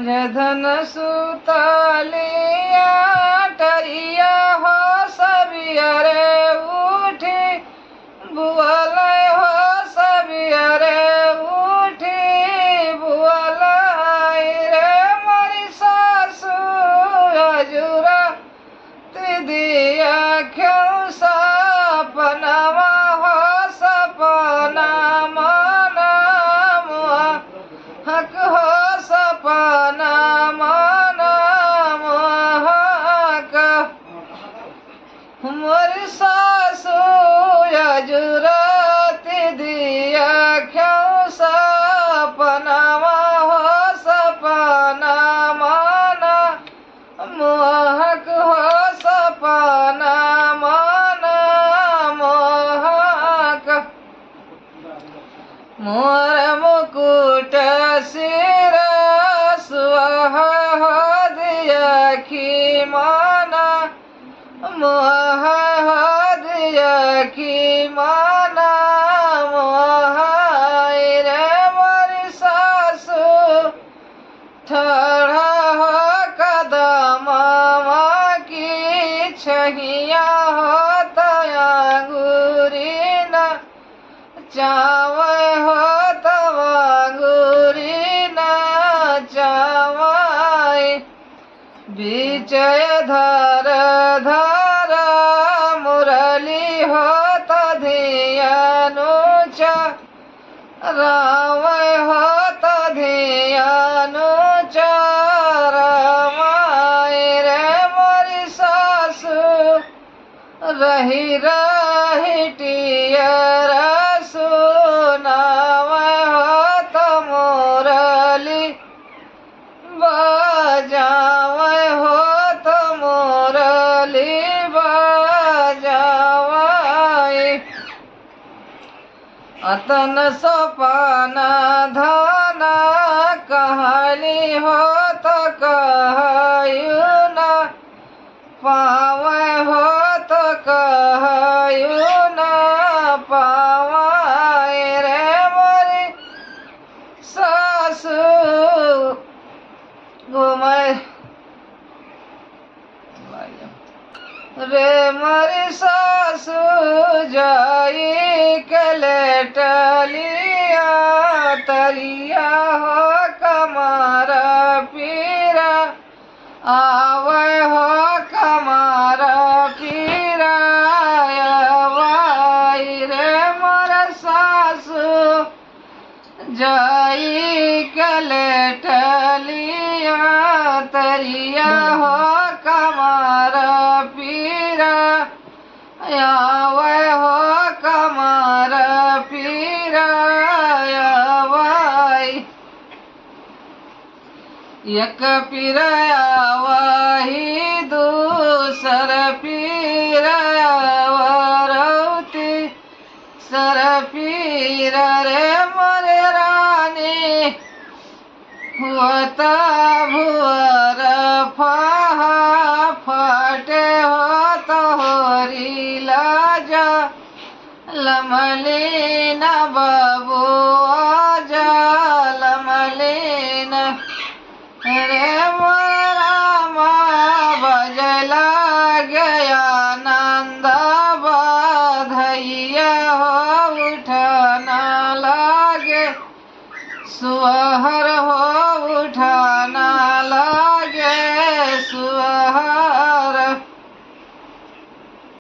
धन सुतलिया टरिया हो सबियरे उठी बुअल हो सबियरे उठी बुअल रे मोरी सासू अजुरा दिया क्यों सपनावा हो सपना मना हक हो सपना मना हक मोरी सासू अजुरत दिया क्यों सपनावा हो सपना मना मोहक हो सपना मना मोहक मोर मुकुट सिर सुह हो दिया की माना मोह हो दिया की माना मोह रे मोरी सासू ठड़ा हो कदम की छहिया हो तयांगुरी न चावे हो तवांगुरी न चावाई विजय धर धर मुरली हो तधियानुचा राव हो तधियानुचा रही रही टियर सुनाव हो तमोरली बजाव हो तमोरली बजाव अतन सपना धना कहली हो तो कहयु न पावे हो तो कहयु न पावे रे मोरी सासू घुमाए रे मोरी सासू जाई के लेटलिया तरिया हो कमारा पीरा आवे हो कमारा पीरा आवाई रे मोर सासू जाई के लेटलिया तरिया हो कमारा पीरा आवे हो कमारा पीरा आवाई एक पीरया वही दूसर पीरया वरौती सर पीर रे मोरे रानी हुआ भुअर फहा फटे हो तो होरी लाजा लमलीन बबू आजा लमलीन रे रामा बजला गया नंद बधैया हो उठना लागे सुहर हो उठना लागे सुहर